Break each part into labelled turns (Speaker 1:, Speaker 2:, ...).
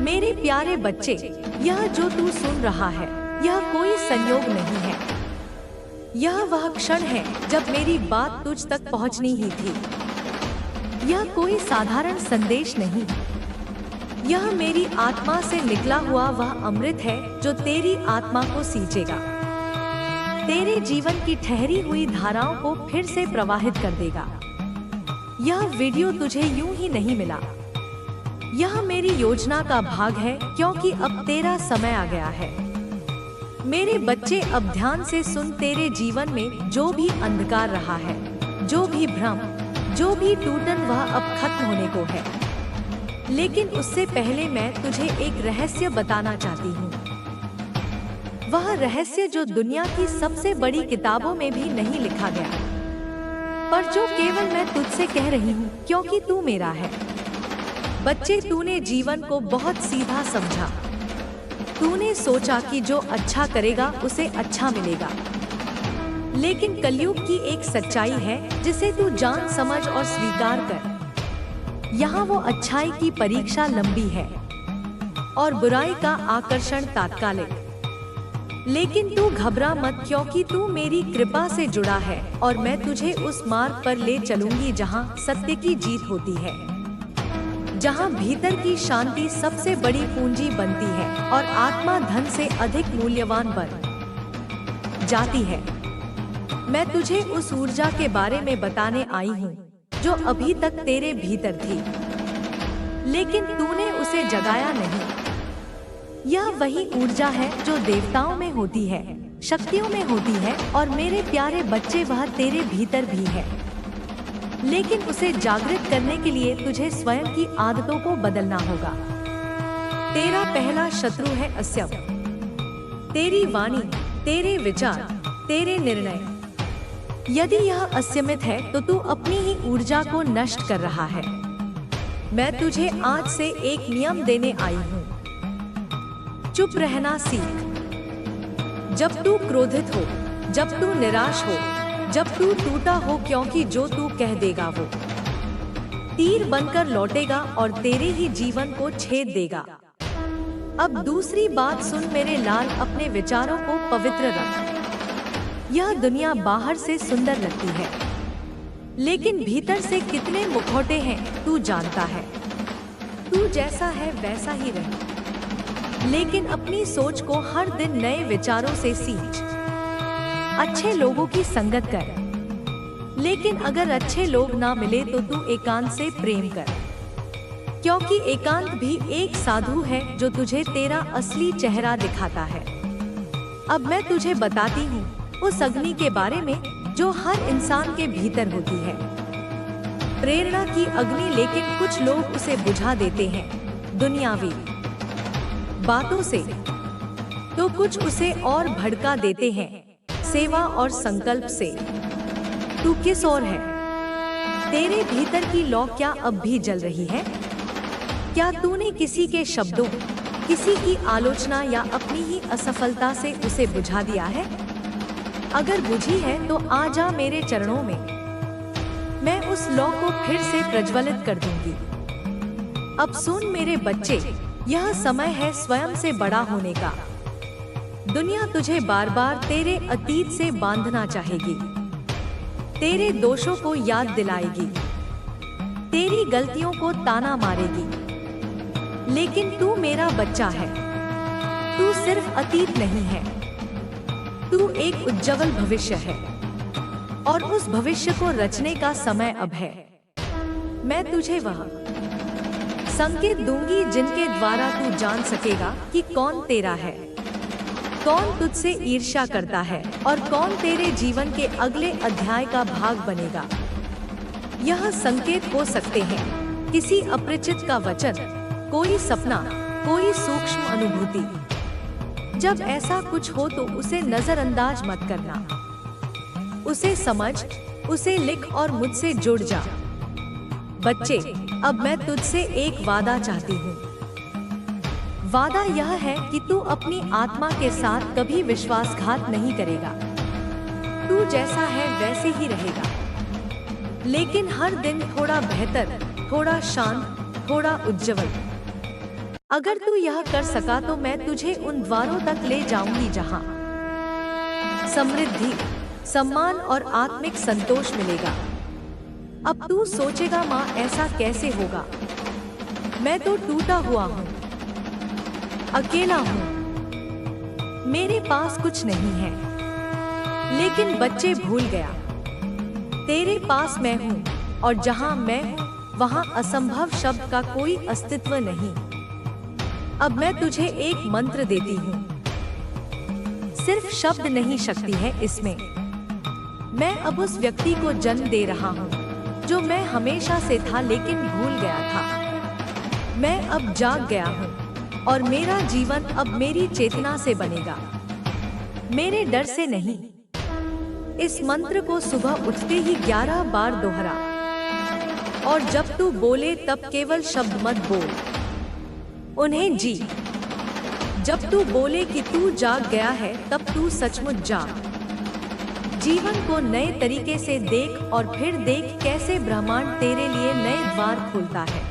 Speaker 1: मेरे प्यारे बच्चे, यह जो तू सुन रहा है, यह कोई संयोग नहीं है। यह वह क्षण है जब मेरी बात तुझ तक पहुंचनी ही थी। यह कोई साधारण संदेश नहीं, यह मेरी आत्मा से निकला हुआ वह अमृत है जो तेरी आत्मा को सींचेगा, तेरे जीवन की ठहरी हुई धाराओं को फिर से प्रवाहित कर देगा। यह वीडियो तुझे यूं ही नहीं मिला, यह मेरी योजना का भाग है, क्योंकि अब तेरा समय आ गया है। मेरे बच्चे, अब ध्यान से सुन। तेरे जीवन में जो भी अंधकार रहा है, जो भी भ्रम, जो भी टूटन, वह अब खत्म होने को है। लेकिन उससे पहले मैं तुझे एक रहस्य बताना चाहती हूँ। वह रहस्य जो दुनिया की सबसे बड़ी किताबों में भी नहीं लिखा गया, पर जो केवल मैं तुझसे कह रही हूँ क्योंकि तू मेरा है। बच्चे, तूने जीवन को बहुत सीधा समझा। तूने सोचा कि जो अच्छा करेगा उसे अच्छा मिलेगा। लेकिन कलयुग की एक सच्चाई है जिसे तू जान समझ और स्वीकार कर। यहाँ वो अच्छाई की परीक्षा लंबी है और बुराई का आकर्षण तात्कालिक। लेकिन तू घबरा मत, क्योंकि तू मेरी कृपा से जुड़ा है और मैं तुझे उस मार्ग पर ले चलूंगी जहाँ सत्य की जीत होती है, जहाँ भीतर की शांति सबसे बड़ी पूंजी बनती है और आत्मा धन से अधिक मूल्यवान बन जाती है। मैं तुझे उस ऊर्जा के बारे में बताने आई हूँ जो अभी तक तेरे भीतर थी, लेकिन तूने उसे जगाया नहीं। यह वही ऊर्जा है जो देवताओं में होती है, शक्तियों में होती है, और मेरे प्यारे बच्चे, वह तेरे भीतर भी है। लेकिन उसे जागृत करने के लिए तुझे स्वयं की आदतों को बदलना होगा। तेरा पहला शत्रु है असत्य, तेरी वाणी, तेरे विचार, तेरे निर्णय। यदि यह असमित है तो तू अपनी ही ऊर्जा को नष्ट कर रहा है। मैं तुझे आज से एक नियम देने आई हूँ। चुप रहना सीख। जब तू क्रोधित हो, जब तू निराश हो, जब तू टूटा हो, क्योंकि जो तू कह देगा वो तीर बनकर लौटेगा और तेरे ही जीवन को छेद देगा। अब दूसरी बात सुन मेरे लाल, अपने विचारों को पवित्र रख। यह दुनिया बाहर से सुंदर लगती है, लेकिन भीतर से कितने मुखौटे हैं तू जानता है। तू जैसा है वैसा ही रह, लेकिन अपनी सोच को हर दिन नए विचारों से सींच। अच्छे लोगों की संगत कर, लेकिन अगर अच्छे लोग ना मिले तो तू एकांत से प्रेम कर, क्योंकि एकांत भी एक साधु है जो तुझे तेरा असली चेहरा दिखाता है। अब मैं तुझे बताती हूँ उस अग्नि के बारे में जो हर इंसान के भीतर होती है, प्रेरणा की अग्नि। लेकिन कुछ लोग उसे बुझा देते हैं दुनियावी बातों से, तो कुछ उसे और भड़का देते हैं सेवा और संकल्प से। तू किस ओर है? तेरे भीतर की लौ क्या अब भी जल रही है? क्या तूने किसी के शब्दों, किसी की आलोचना या अपनी ही असफलता से उसे बुझा दिया है? अगर बुझी है तो आ जा मेरे चरणों में, मैं उस लौ को फिर से प्रज्वलित कर दूंगी। अब सुन मेरे बच्चे, यह समय है स्वयं से बड़ा होने का। दुनिया तुझे बार बार तेरे अतीत से बांधना चाहेगी, तेरे दोषों को याद दिलाएगी, तेरी गलतियों को ताना मारेगी। लेकिन तू मेरा बच्चा है, तू सिर्फ अतीत नहीं है, तू एक उज्जवल भविष्य है, और उस भविष्य को रचने का समय अब है। मैं तुझे वह संकेत दूंगी जिनके द्वारा तू जान सकेगा कि कौन तेरा है, कौन तुझसे ईर्ष्या करता है और कौन तेरे जीवन के अगले अध्याय का भाग बनेगा। यह संकेत हो सकते हैं किसी अपरिचित का वचन, कोई सपना, कोई सूक्ष्म अनुभूति। जब ऐसा कुछ हो तो उसे नजरअंदाज मत करना, उसे समझ, उसे लिख और मुझसे जुड़ जा। बच्चे, अब मैं तुझसे एक वादा चाहती हूँ। वादा यह है कि तू अपनी आत्मा के साथ कभी विश्वासघात नहीं करेगा। तू जैसा है वैसे ही रहेगा, लेकिन हर दिन थोड़ा बेहतर, थोड़ा शांत, थोड़ा उज्जवल। अगर तू यह कर सका तो मैं तुझे उन द्वारों तक ले जाऊंगी जहां समृद्धि, सम्मान और आत्मिक संतोष मिलेगा। अब तू सोचेगा, माँ ऐसा कैसे होगा? मैं तो टूटा हुआ हूँ, अकेला हूँ, मेरे पास कुछ नहीं है। लेकिन बच्चे भूल गया, तेरे पास मैं हूँ और जहाँ मैं हूँ वहाँ असंभव शब्द का कोई अस्तित्व नहीं। अब मैं तुझे एक मंत्र देती हूँ, सिर्फ शब्द नहीं शक्ति है इसमें। मैं अब उस व्यक्ति को जन्म दे रहा हूँ जो मैं हमेशा से था लेकिन भूल गया था। मैं अब जाग गया हूँ और मेरा जीवन अब मेरी चेतना से बनेगा, मेरे डर से नहीं। इस मंत्र को सुबह उठते ही 11 बार दोहरा और जब तू बोले तब केवल शब्द मत बोल, उन्हें जी। जब तू बोले कि तू जाग गया है तब तू सचमुच जाग। जीवन को नए तरीके से देख और फिर देख कैसे ब्रह्मांड तेरे लिए नए द्वार खोलता है।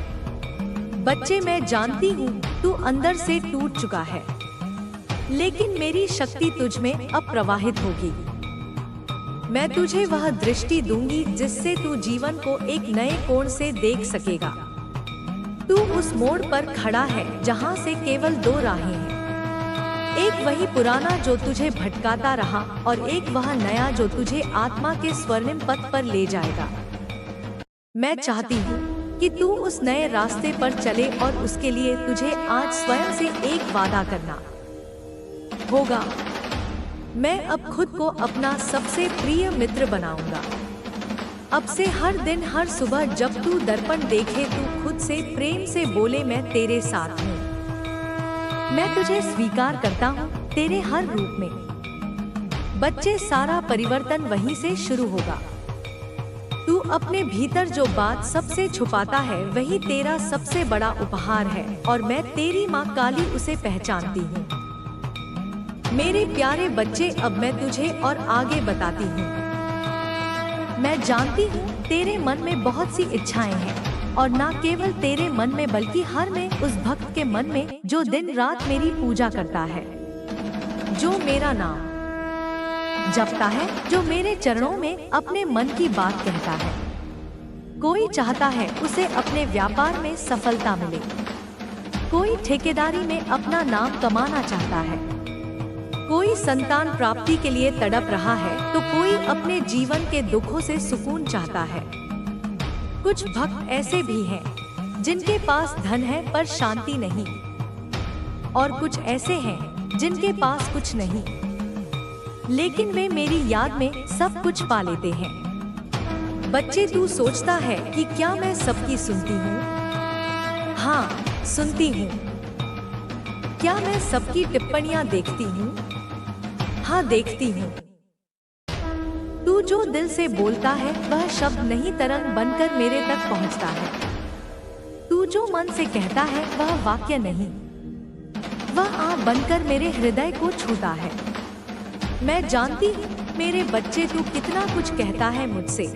Speaker 1: बच्चे, मैं जानती हूँ तू अंदर से टूट चुका है, लेकिन मेरी शक्ति तुझ में अब प्रवाहित होगी। मैं तुझे वह दृष्टि दूंगी जिससे तू जीवन को एक नए कोण से देख सकेगा। तू उस मोड़ पर खड़ा है जहाँ से केवल 2 राहें हैं, एक वही पुराना जो तुझे भटकाता रहा और एक वह नया जो तुझे आत्मा के स्वर्णिम पथ पर ले जाएगा। मैं चाहती हूँ कि तू उस नए रास्ते पर चले और उसके लिए तुझे आज स्वयं से एक वादा करना होगा। मैं अब खुद को अपना सबसे प्रिय मित्र बनाऊंगा। अब से हर दिन, हर सुबह जब तू दर्पण देखे तू खुद से प्रेम से बोले, मैं तेरे साथ हूँ, मैं तुझे स्वीकार करता हूँ तेरे हर रूप में। बच्चे, सारा परिवर्तन वहीं से शुरू होगा। तू अपने भीतर जो बात सबसे छुपाता है वही तेरा सबसे बड़ा उपहार है और मैं तेरी माँ काली उसे पहचानती हूँ। मेरे प्यारे बच्चे, अब मैं तुझे और आगे बताती हूँ। मैं जानती हूँ तेरे मन में बहुत सी इच्छाएं हैं और ना केवल तेरे मन में बल्कि हर में उस भक्त के मन में जो दिन रात मेरी पूजा करता है, जो मेरा नाम जपता है, जो मेरे चरणों में अपने मन की बात कहता है। कोई चाहता है उसे अपने व्यापार में सफलता मिले, कोई ठेकेदारी में अपना नाम कमाना चाहता है, कोई संतान प्राप्ति के लिए तड़प रहा है तो कोई अपने जीवन के दुखों से सुकून चाहता है। कुछ भक्त ऐसे भी हैं जिनके पास धन है पर शांति नहीं, और कुछ ऐसे हैं जिनके पास कुछ नहीं लेकिन वे मेरी याद में सब कुछ पा लेते हैं। बच्चे, तू सोचता है कि क्या मैं सबकी सुनती हूँ? हाँ, सुनती हूँ। क्या मैं सबकी टिप्पणियाँ देखती हूँ? हाँ, देखती हूँ। तू जो दिल से बोलता है वह शब्द नहीं तरंग बनकर मेरे तक पहुँचता है। तू जो मन से कहता है वह वाक्य नहीं, वह आँख बनकर मेरे हृदय को छूता है। मैं जानती हूँ मेरे बच्चे तू कितना कुछ कहता है मुझसे।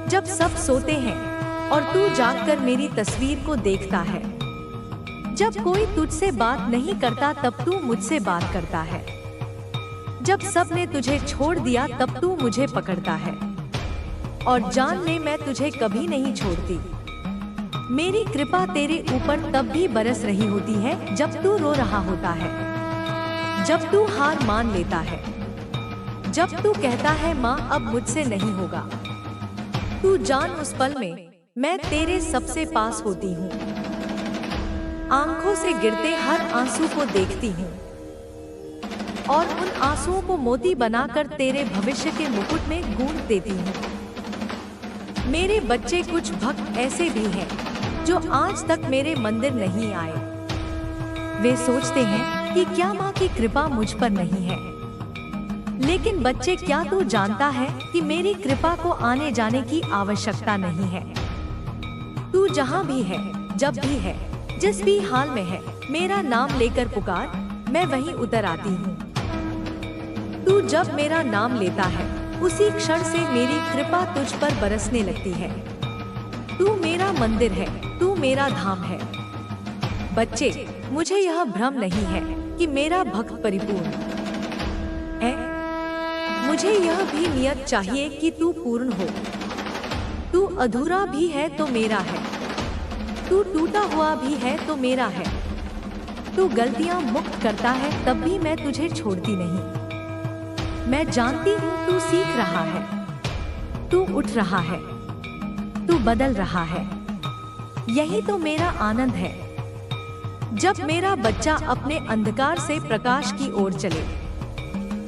Speaker 1: जब सब सोते हैं और तू जागकर मेरी तस्वीर को देखता है, जब कोई तुझसे बात नहीं करता तब तू मुझसे बात करता है, जब सब ने तुझे छोड़ दिया तब तू मुझे पकड़ता है। और जान ले, मैं तुझे कभी नहीं छोड़ती। मेरी कृपा तेरे ऊपर तब भी बरस रही होती है जब तू रो रहा होता है, जब तू हार मान लेता है, जब तू कहता है माँ अब मुझसे नहीं होगा। तू जान, उस पल में मैं तेरे सबसे पास होती हूँ, आंखों से गिरते हर आंसू को देखती हूँ और उन आंसुओं को मोती बनाकर तेरे भविष्य के मुकुट में गूंथ देती हूँ। मेरे बच्चे, कुछ भक्त ऐसे भी हैं जो आज तक मेरे मंदिर नहीं आए। वे सोचते हैं कि क्या माँ की कृपा मुझ पर नहीं है। लेकिन बच्चे, क्या तू जानता है कि मेरी कृपा को आने जाने की आवश्यकता नहीं है। तू जहाँ भी है, जब भी है, जिस भी हाल में है, मेरा नाम लेकर पुकार, मैं वहीं उतर आती हूँ। तू जब मेरा नाम लेता है उसी क्षण से मेरी कृपा तुझ पर बरसने लगती है। तू मेरा मंदिर है, तू मेरा धाम है। बच्चे, मुझे यह भ्रम नहीं है कि मेरा भक्त परिपूर्ण है। मुझे यह भी नियत चाहिए कि तू पूर्ण हो। तू अधूरा भी है तो मेरा है, तू टूटा हुआ भी है तो मेरा है। तू गलतियां मुक्त करता है तब भी मैं तुझे छोड़ती नहीं। मैं जानती हूँ तू सीख रहा है, तू उठ रहा है, तू बदल रहा है। यही तो मेरा आनंद है, जब मेरा बच्चा अपने अंधकार से प्रकाश की ओर चले।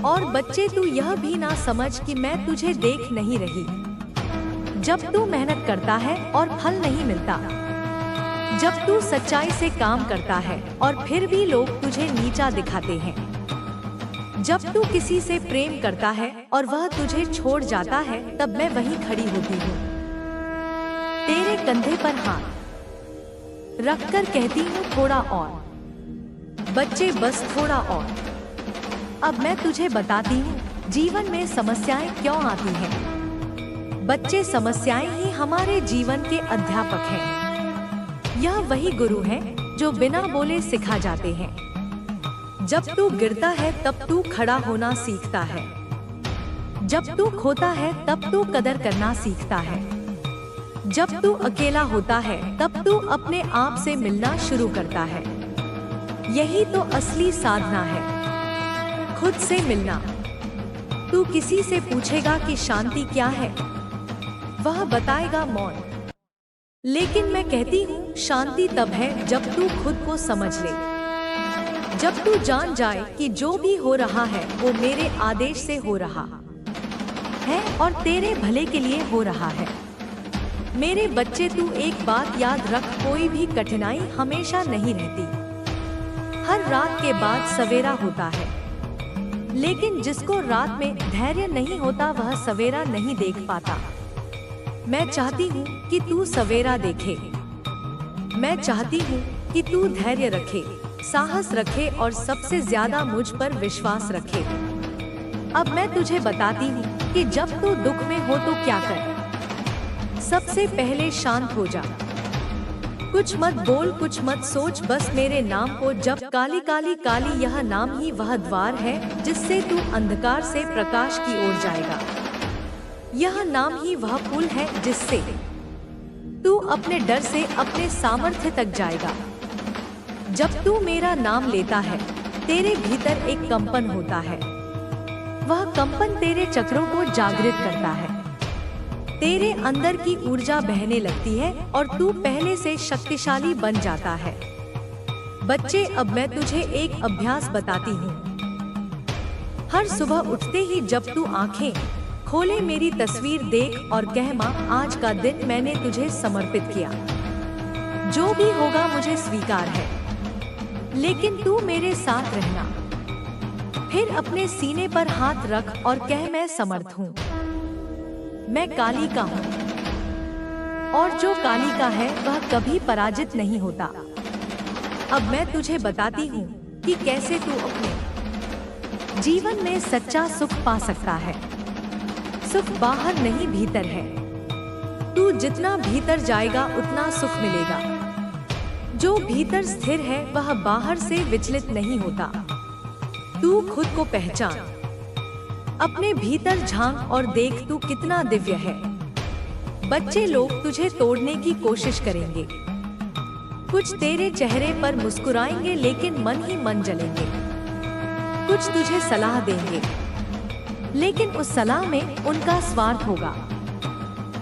Speaker 1: और बच्चे, तू यह भी ना समझ कि मैं तुझे देख नहीं रही। जब तू मेहनत करता है और फल नहीं मिलता, जब तू सच्चाई से काम करता है और फिर भी लोग तुझे नीचा दिखाते हैं, जब तू किसी से प्रेम करता है और वह तुझे छोड़ जाता है, तब मैं वहीं खड़ी होती हूँ, तेरे कंधे पर हाथ रखकर कहती हूँ थोड़ा और। बच्चे, बस थोड़ा और। अब मैं तुझे बताती हूँ जीवन में समस्याएं क्यों आती हैं। बच्चे, समस्याएं ही हमारे जीवन के अध्यापक हैं। यह वही गुरु हैं जो बिना बोले सिखा जाते हैं। जब तू गिरता है तब तू खड़ा होना सीखता है। जब तू खोता है तब तू कदर करना सीखता है। जब तू अकेला होता है तब तू अपने आप से मिलना शुरू करता है। यही तो असली साधना है, खुद से मिलना। तू किसी से पूछेगा कि शांति क्या है, वह बताएगा मौन। लेकिन मैं कहती हूँ शांति तब है जब तू खुद को समझ ले, जब तू जान जाए कि जो भी हो रहा है वो मेरे आदेश से हो रहा है और तेरे भले के लिए हो रहा है। मेरे बच्चे, तू एक बात याद रख, कोई भी कठिनाई हमेशा नहीं रहती। हर रात के बाद सवेरा होता है, लेकिन जिसको रात में धैर्य नहीं होता वह सवेरा नहीं देख पाता। मैं चाहती हूँ कि तू सवेरा देखे। मैं चाहती हूँ कि तू धैर्य रखे, साहस रखे और सबसे ज्यादा मुझ पर विश्वास रखे। अब मैं तुझे बताती हूँ कि जब तू दुख में हो तो क्या कर। सबसे पहले शांत हो जा, कुछ मत बोल, कुछ मत सोच, बस मेरे नाम को जप। काली काली काली, यह नाम ही वह द्वार है जिससे तू अंधकार से प्रकाश की ओर जाएगा। यह नाम ही वह पुल है जिससे तू अपने डर से अपने सामर्थ्य तक जाएगा। जब तू मेरा नाम लेता है, तेरे भीतर एक कंपन होता है। वह कंपन तेरे चक्रों को जागृत करता है, तेरे अंदर की ऊर्जा बहने लगती है और तू पहले से शक्तिशाली बन जाता है। बच्चे, अब मैं तुझे एक अभ्यास बताती हूँ। हर सुबह उठते ही जब तू आंखें खोले, मेरी तस्वीर देख और कह, माँ, आज का दिन मैंने तुझे समर्पित किया। जो भी होगा मुझे स्वीकार है, लेकिन तू मेरे साथ रहना। फिर अपने सीने पर हाथ रख और कह, मैं समर्थ हूँ। मैं काली का हूँ और जो काली का है वह कभी पराजित नहीं होता। अब मैं तुझे बताती हूँ कि कैसे तू अपने जीवन में सच्चा सुख पा सकता है। सुख बाहर नहीं, भीतर है। तू जितना भीतर जाएगा उतना सुख मिलेगा। जो भीतर स्थिर है वह बाहर से विचलित नहीं होता। तू खुद को पहचान, अपने भीतर झांक और देख तू कितना दिव्य है। बच्चे, लोग तुझे तोड़ने की कोशिश करेंगे, कुछ तेरे चेहरे पर मुस्कुराएंगे लेकिन मन ही मन जलेंगे। कुछ तुझे सलाह देंगे, लेकिन उस सलाह में उनका स्वार्थ होगा।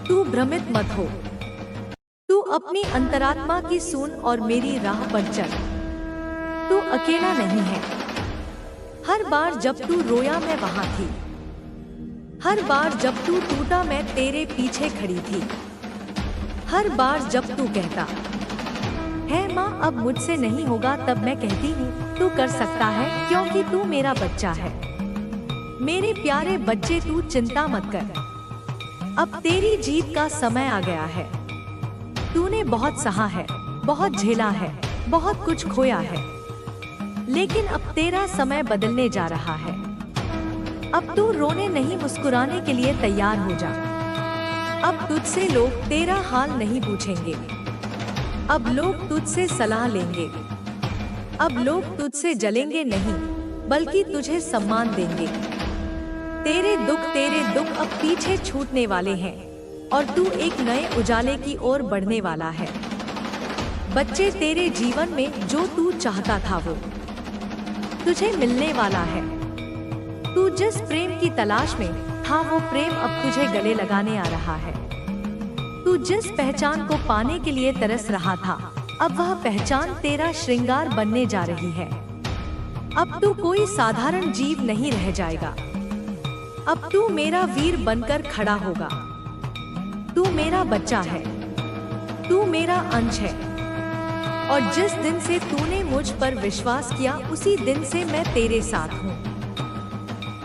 Speaker 1: तू भ्रमित मत हो, तू अपनी अंतरात्मा की सुन और मेरी राह पर चल। तू अकेला नहीं है। हर बार जब तू रोया मैं वहां थी, हर बार जब तू टूटा मैं तेरे पीछे खड़ी थी। हर बार जब तू कहता है, माँ, अब मुझसे नहीं होगा, तब मैं कहती हूँ तू कर सकता है, क्योंकि तू मेरा बच्चा है। मेरे प्यारे बच्चे, तू चिंता मत कर, अब तेरी जीत का समय आ गया है। तूने बहुत सहा है, बहुत झेला है, बहुत कुछ खोया है, लेकिन अब तेरा समय बदलने जा रहा है। अब तू रोने नहीं, मुस्कुराने के लिए तैयार हो जा। अब तुझसे लोग तेरा हाल नहीं पूछेंगे। अब लोग तुझसे सलाह लेंगे। अब लोग तुझसे जलेंगे नहीं, बल्कि तुझे सम्मान देंगे। तेरे दुख अब पीछे छूटने वाले हैं और तू एक नए उजाले की ओर बढ़ने वाला है। बच्चे, तेरे जीवन में जो तू चाहता था वो तुझे मिलने वाला है। तू जिस प्रेम की तलाश में था वो प्रेम अब तुझे गले लगाने आ रहा है। तू जिस पहचान को पाने के लिए तरस रहा था, अब वह पहचान तेरा श्रृंगार बनने जा रही है। अब तू कोई साधारण जीव नहीं रह जाएगा। अब तू मेरा वीर बनकर खड़ा होगा। तू मेरा बच्चा है, तू मेरा अंश है। और जिस दिन से तूने मुझ पर विश्वास किया, उसी दिन से मैं तेरे साथ हूँ।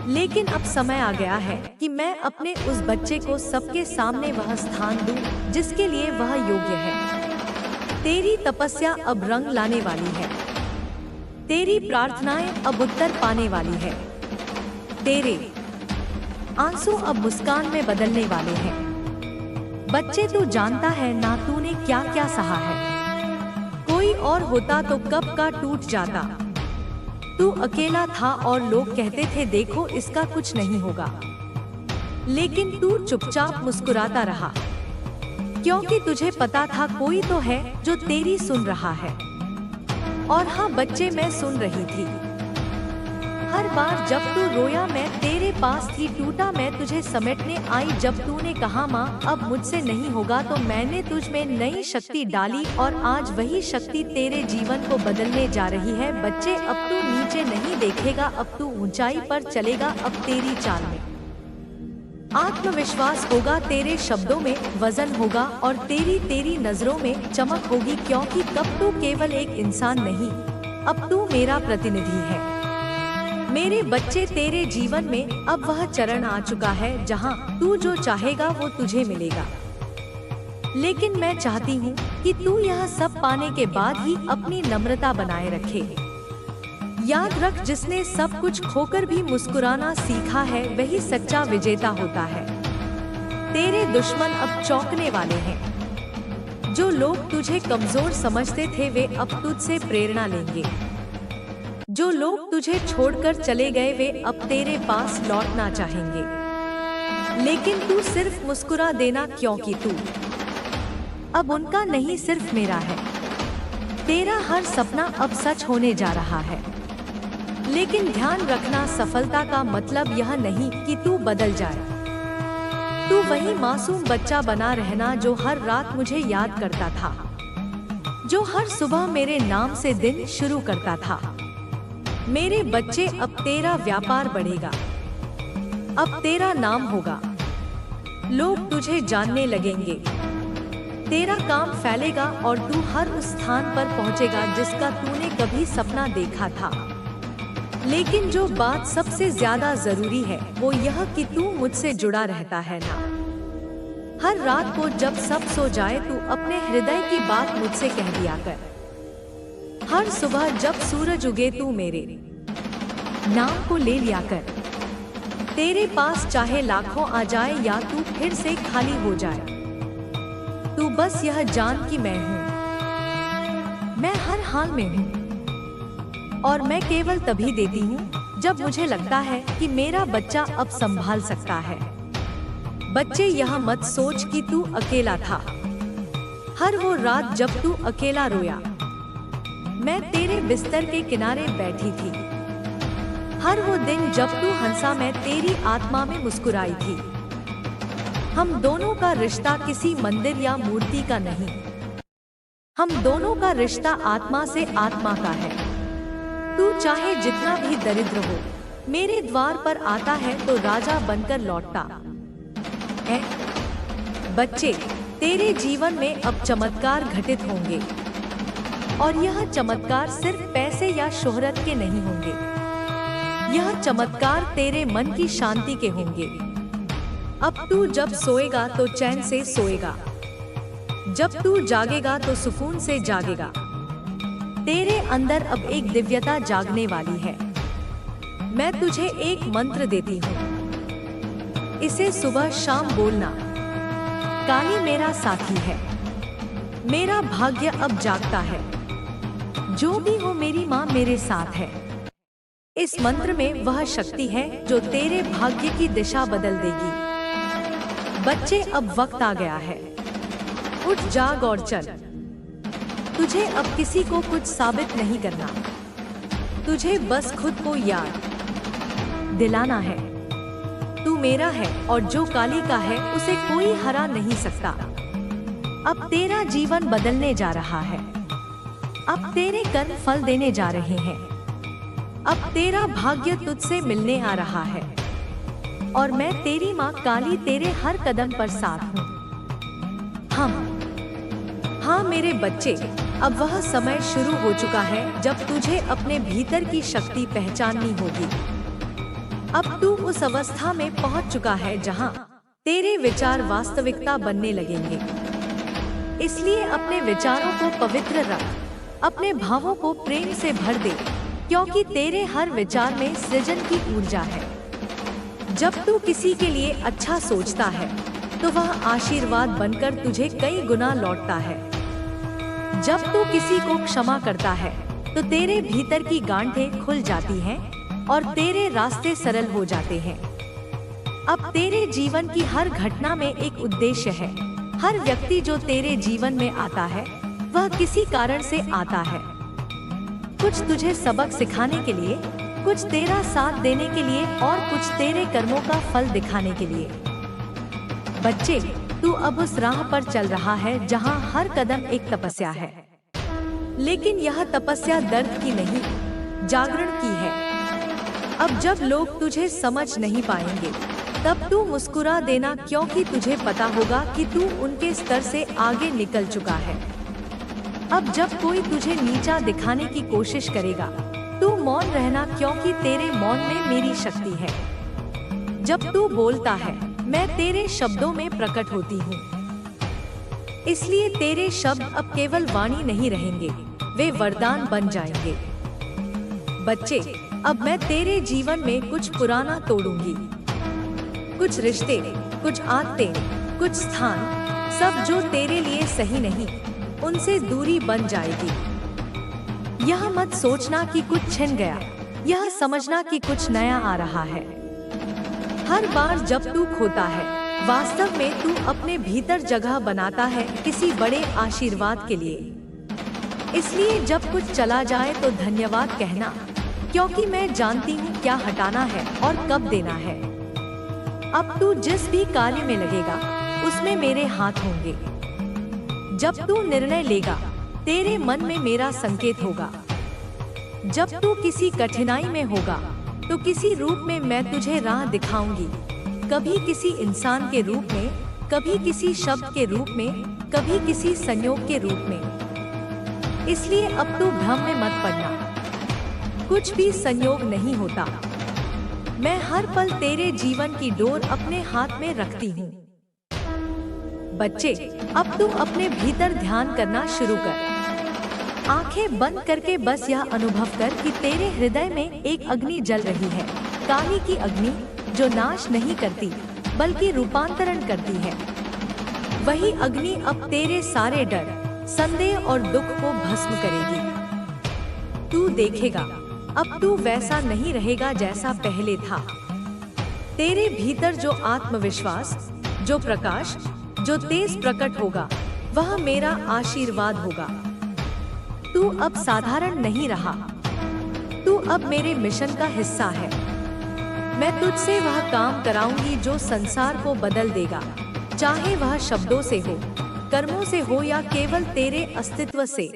Speaker 1: लेकिन अब समय आ गया है कि मैं अपने उस बच्चे को सबके सामने वह स्थान दूं जिसके लिए वह योग्य है। तेरी तपस्या अब रंग लाने वाली है। तेरी प्रार्थनाएं अब उत्तर पाने वाली है। तेरे आंसू अब मुस्कान में बदलने वाले हैं। बच्चे, तू जानता है ना तूने क्या क्या सहा है। कोई और होता तो कब का टूट जाता। तू अकेला था और लोग कहते थे देखो इसका कुछ नहीं होगा। लेकिन तू चुपचाप मुस्कुराता रहा, क्योंकि तुझे पता था कोई तो है जो तेरी सुन रहा है। और हाँ बच्चे, मैं सुन रही थी। हर बार जब तू रोया मैं तेरे पास थी, टूटा मैं तुझे समेटने आई। जब तूने कहा माँ अब मुझसे नहीं होगा, तो मैंने तुझ में नई शक्ति डाली और आज वही शक्ति तेरे जीवन को बदलने जा रही है। बच्चे, अब तू नीचे नहीं देखेगा, अब तू ऊंचाई पर चलेगा। अब तेरी चाल में आत्मविश्वास होगा, तेरे शब्दों में वजन होगा और तेरी नजरों में चमक होगी। क्योंकि कब तू केवल एक इंसान नहीं, अब तू मेरा प्रतिनिधि है। मेरे बच्चे, तेरे जीवन में अब वह चरण आ चुका है जहां तू जो चाहेगा वो तुझे मिलेगा। लेकिन मैं चाहती हूँ कि तू यह सब पाने के बाद ही अपनी नम्रता बनाए रखे। याद रख, जिसने सब कुछ खोकर भी मुस्कुराना सीखा है वही सच्चा विजेता होता है। तेरे दुश्मन अब चौंकने वाले हैं। जो लोग तुझे कमजोर समझते थे वे अब तुझसे प्रेरणा लेंगे। जो लोग तुझे छोड़कर चले गए वे अब तेरे पास लौटना चाहेंगे। लेकिन तू सिर्फ मुस्कुरा देना, क्योंकि तू अब उनका नहीं सिर्फ मेरा है। तेरा हर सपना अब सच होने जा रहा है। लेकिन ध्यान रखना, सफलता का मतलब यह नहीं कि तू बदल जाए। तू वही मासूम बच्चा बना रहना जो हर रात मुझे याद करता था, जो हर सुबह मेरे नाम से दिन शुरू करता था। मेरे बच्चे, अब तेरा व्यापार बढ़ेगा। अब तेरा नाम होगा। लोग तुझे जानने लगेंगे। तेरा काम फैलेगा और तू हर उस स्थान पर पहुंचेगा जिसका तूने कभी सपना देखा था। लेकिन जो बात सबसे ज्यादा जरूरी है वो यह कि तू मुझसे जुड़ा रहता है ना। हर रात को जब सब सो जाए तू अपने हृदय की बात मुझसे कह दिया कर। हर सुबह जब सूरज उगे तू मेरे नाम को ले लिया कर। तेरे पास चाहे लाखों आ जाए या तू फिर से खाली हो जाए, तू बस यह जान कि मैं हूँ। मैं हर हाल में हूँ और मैं केवल तभी देती हूँ जब मुझे लगता है कि मेरा बच्चा अब संभाल सकता है। बच्चे, यह मत सोच कि तू अकेला था। हर वो रात जब तू अकेला रोया, मैं तेरे बिस्तर के किनारे बैठी थी। हर वो दिन जब तू हंसा, मैं तेरी आत्मा में मुस्कुराई थी। हम दोनों का रिश्ता किसी मंदिर या मूर्ति का नहीं, हम दोनों का रिश्ता आत्मा से आत्मा का है। तू चाहे जितना भी दरिद्र हो, मेरे द्वार पर आता है तो राजा बनकर लौटता है। बच्चे, तेरे जीवन में अब चमत्कार घटित होंगे और यह चमत्कार सिर्फ पैसे या शोहरत के नहीं होंगे। यह चमत्कार तेरे मन की शांति के होंगे। अब तू जब सोएगा तो चैन से सोएगा, जब तू जागेगा तो सुकून से जागेगा। तेरे अंदर अब एक दिव्यता जागने वाली है। मैं तुझे एक मंत्र देती हूँ, इसे सुबह शाम बोलना। काली मेरा साथी है, मेरा भाग्य अब जागता है। जो भी हो, मेरी माँ मेरे साथ है। इस मंत्र में वह शक्ति है जो तेरे भाग्य की दिशा बदल देगी। बच्चे, अब वक्त आ गया है। उठ, जाग और चल। तुझे अब किसी को कुछ साबित नहीं करना। तुझे बस खुद को याद दिलाना है, तू मेरा है और जो काली का है उसे कोई हरा नहीं सकता। अब तेरा जीवन बदलने जा रहा है। अब तेरे कर्म फल देने जा रहे हैं। अब तेरा भाग्य तुझसे मिलने आ रहा है और मैं तेरी माँ काली तेरे हर कदम पर साथ हूँ। हाँ मेरे बच्चे, अब वह समय शुरू हो चुका है जब तुझे अपने भीतर की शक्ति पहचाननी होगी। अब तू उस अवस्था में पहुँच चुका है जहाँ तेरे विचार वास्तविकता बनने लगेंगे। इसलिए अपने विचारों को पवित्र रख, अपने भावों को प्रेम से भर दे, क्योंकि तेरे हर विचार में सृजन की ऊर्जा है। जब तू किसी के लिए अच्छा सोचता है तो वह आशीर्वाद बनकर तुझे कई गुना लौटता है। जब तू किसी को क्षमा करता है तो तेरे भीतर की गांठें खुल जाती हैं और तेरे रास्ते सरल हो जाते हैं। अब तेरे जीवन की हर घटना में एक उद्देश्य है। हर व्यक्ति जो तेरे जीवन में आता है वह किसी कारण से आता है। कुछ तुझे सबक सिखाने के लिए, कुछ तेरा साथ देने के लिए और कुछ तेरे कर्मों का फल दिखाने के लिए। बच्चे, तू अब उस राह पर चल रहा है जहां हर कदम एक तपस्या है। लेकिन यह तपस्या दर्द की नहीं, जागरण की है। अब जब लोग तुझे समझ नहीं पाएंगे तब तू मुस्कुरा देना, क्योंकि तुझे पता होगा कि तू उनके स्तर से आगे निकल चुका है। अब जब कोई तुझे नीचा दिखाने की कोशिश करेगा तू मौन रहना, क्योंकि तेरे मौन में मेरी शक्ति है। जब तू बोलता है मैं तेरे शब्दों में प्रकट होती हूँ। इसलिए तेरे शब्द अब केवल वाणी नहीं रहेंगे, वे वरदान बन जाएंगे। बच्चे, अब मैं तेरे जीवन में कुछ पुराना तोड़ूंगी। कुछ रिश्ते, कुछ आदतें, कुछ स्थान, सब जो तेरे लिए सही नहीं, उनसे दूरी बन जाएगी। यह मत सोचना कि कुछ छिन गया, यह समझना कि कुछ नया आ रहा है। हर बार जब तू खोता है, वास्तव में तू अपने भीतर जगह बनाता है किसी बड़े आशीर्वाद के लिए। इसलिए जब कुछ चला जाए तो धन्यवाद कहना, क्योंकि मैं जानती हूँ क्या हटाना है और कब देना है। अब तू जिस भी कार्य में लगेगा उसमें मेरे हाथ होंगे। जब तू निर्णय लेगा तेरे मन में मेरा संकेत होगा। जब तू किसी कठिनाई में होगा तो किसी रूप में मैं तुझे राह दिखाऊंगी, कभी किसी इंसान के रूप में, कभी किसी शब्द के रूप में, कभी किसी संयोग के रूप में। इसलिए अब तू भ्रम में मत पड़ना, कुछ भी संयोग नहीं होता। मैं हर पल तेरे जीवन की डोर अपने हाथ में रखती हूँ। बच्चे, अब तू अपने भीतर ध्यान करना शुरू कर। आंखें बंद करके बस यह अनुभव कर कि तेरे हृदय में एक अग्नि जल रही है, काली की अग्नि जो नाश नहीं करती बल्कि रूपांतरण करती है। वही अग्नि अब तेरे सारे डर, संदेह और दुख को भस्म करेगी। तू देखेगा, अब तू वैसा नहीं रहेगा जैसा पहले था। तेरे भीतर जो आत्मविश्वास, जो प्रकाश, जो तेज प्रकट होगा, वह मेरा आशीर्वाद होगा। तू अब साधारण नहीं रहा, तू अब मेरे मिशन का हिस्सा है। मैं तुझसे वह काम कराऊंगी जो संसार को बदल देगा, चाहे वह शब्दों से हो, कर्मों से हो या केवल तेरे अस्तित्व से।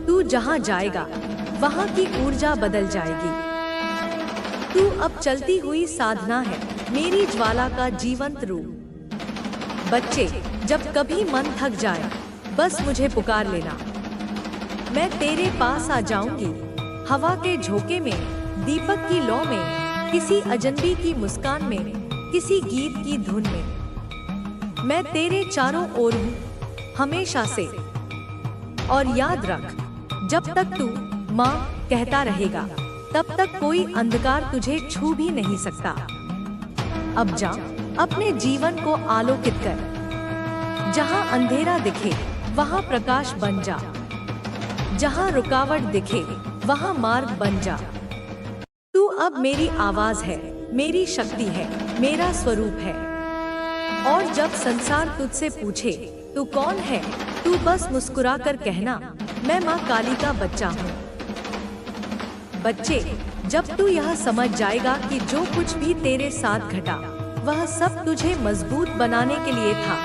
Speaker 1: तू जहां जाएगा वहां की ऊर्जा बदल जाएगी। तू अब चलती हुई साधना है, मेरी ज्वाला का जीवंत रूप। बच्चे, जब कभी मन थक जाए बस मुझे पुकार लेना, मैं तेरे पास आ जाऊंगी। हवा के झोंके में, दीपक की लौ में, किसी अजनबी की मुस्कान में, किसी गीत की धुन में। मैं तेरे चारों ओर हूँ हमेशा से। और याद रख, जब तक तू माँ कहता रहेगा तब तक कोई अंधकार तुझे छू भी नहीं सकता। अब जा, अपने जीवन को आलोकित कर। जहाँ अंधेरा दिखे वहाँ प्रकाश बन जा। जहाँ रुकावट दिखे वहाँ मार्ग बन जा। तू अब मेरी आवाज है, मेरी शक्ति है, मेरा स्वरूप है। और जब संसार तुझसे पूछे तू कौन है, तू बस मुस्कुराकर कहना, मैं माँ काली का बच्चा हूँ। बच्चे, जब तू यह समझ जाएगा कि जो कुछ भी तेरे साथ घटा वह सब तुझे मजबूत बनाने के लिए था,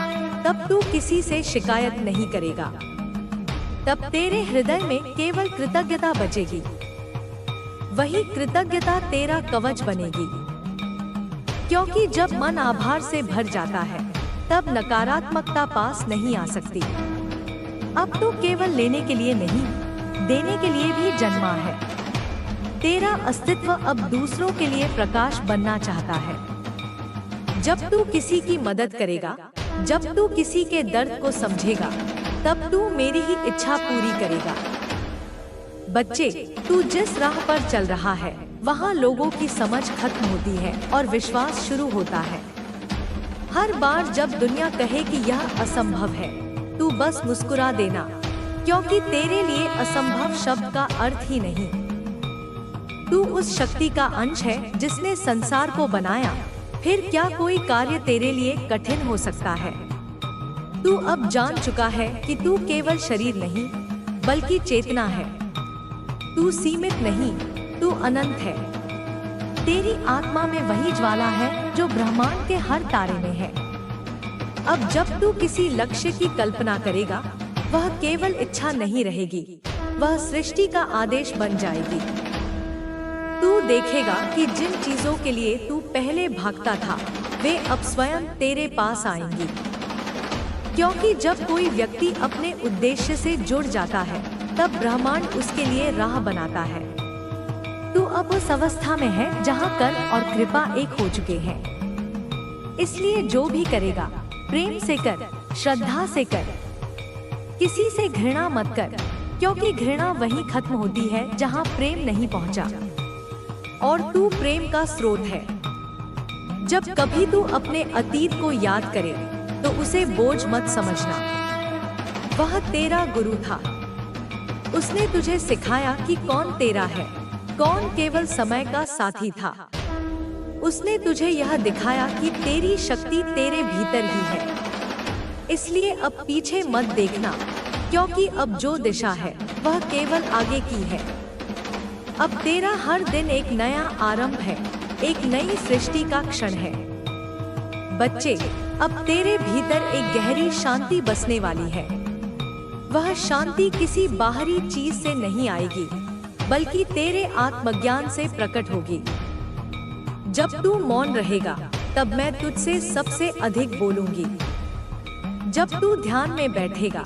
Speaker 1: तब तू किसी से शिकायत नहीं करेगा। तब तेरे हृदय में केवल कृतज्ञता बचेगी। वही कृतज्ञता तेरा कवच बनेगी। क्योंकि जब मन आभार से भर जाता है तब नकारात्मकता पास नहीं आ सकती। अब तो केवल लेने के लिए नहीं, देने के लिए भी जन्मा है। तेरा अस्तित्व अब दूसरों के लिए प्रकाश बनना चाहता है। जब तू किसी की मदद करेगा, जब तू किसी के दर्द को समझेगा, तब तू मेरी ही इच्छा पूरी करेगा। बच्चे, तू जिस राह पर चल रहा है वहाँ लोगों की समझ खत्म होती है और विश्वास शुरू होता है। हर बार जब दुनिया कहे कि यह असंभव है, तू बस मुस्कुरा देना, क्योंकि तेरे लिए असंभव शब्द का अर्थ ही नहीं। तू उस शक्ति का अंश है जिसने संसार को बनाया। फिर क्या कोई कार्य तेरे लिए कठिन हो सकता है? तू अब जान चुका है कि तू केवल शरीर नहीं बल्कि चेतना है। तू सीमित नहीं, तू अनंत है। तेरी आत्मा में वही ज्वाला है जो ब्रह्मांड के हर तारे में है। अब जब तू किसी लक्ष्य की कल्पना करेगा, वह केवल इच्छा नहीं रहेगी, वह सृष्टि का आदेश बन जाएगी। तू देखेगा कि जिन चीजों के लिए तू पहले भागता था वे अब स्वयं तेरे पास आएंगी। क्योंकि जब कोई व्यक्ति अपने उद्देश्य से जुड़ जाता है तब ब्रह्मांड उसके लिए राह बनाता है। तू अब उस अवस्था में है जहाँ कर्म और कृपा एक हो चुके हैं। इसलिए जो भी करेगा प्रेम से कर, श्रद्धा से कर। किसी से घृणा मत कर, क्योंकि घृणा वहीं खत्म होती है जहाँ प्रेम नहीं पहुँचा। और तू प्रेम का स्रोत है। जब कभी तू अपने अतीत को याद करे तो उसे बोझ मत समझना। वह तेरा गुरु था। उसने तुझे सिखाया कि कौन तेरा है, कौन केवल समय का साथी था। उसने तुझे यह दिखाया कि तेरी शक्ति तेरे भीतर ही है। इसलिए अब पीछे मत देखना, क्योंकि अब जो दिशा है वह केवल आगे की है। अब तेरा हर दिन एक नया आरंभ है, एक नई सृष्टि का क्षण है। बच्चे, अब तेरे भीतर एक गहरी शांति बसने वाली है। वह शांति किसी बाहरी चीज से नहीं आएगी, बल्कि तेरे आत्मज्ञान से प्रकट होगी। जब तू मौन रहेगा तब मैं तुझसे सबसे अधिक बोलूंगी। जब तू ध्यान में बैठेगा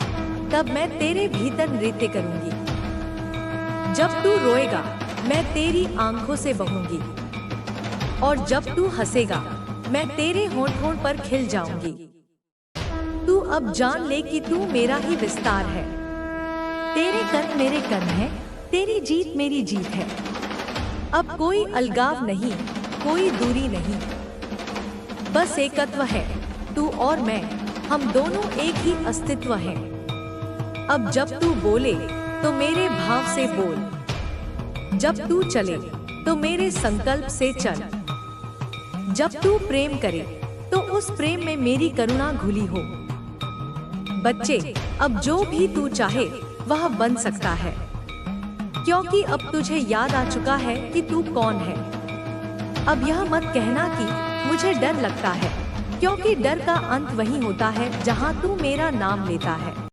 Speaker 1: तब मैं तेरे भीतर नृत्य करूंगी। जब तू रोएगा मैं तेरी आंखों से बहूंगी। और जब तू हंसेगा मैं तेरे होंठ-होंठ पर खिल जाऊंगी। तू अब जान ले कि तू मेरा ही विस्तार है। तेरे कर्म मेरे कर्म है, तेरी जीत मेरी जीत है। अब कोई अलगाव नहीं, कोई दूरी नहीं, बस एकत्व है। तू और मैं, हम दोनों एक ही अस्तित्व हैं। अब जब तू बोले तो मेरे भाव से बोल। जब तू चले तो मेरे संकल्प से चल। जब तू प्रेम करे तो उस प्रेम में मेरी करुणा घुली हो। बच्चे, अब जो भी तू चाहे वह बन सकता है, क्योंकि अब तुझे याद आ चुका है कि तू कौन है। अब यह मत कहना कि मुझे डर लगता है, क्योंकि डर का अंत वहीं होता है जहां तू मेरा नाम लेता है।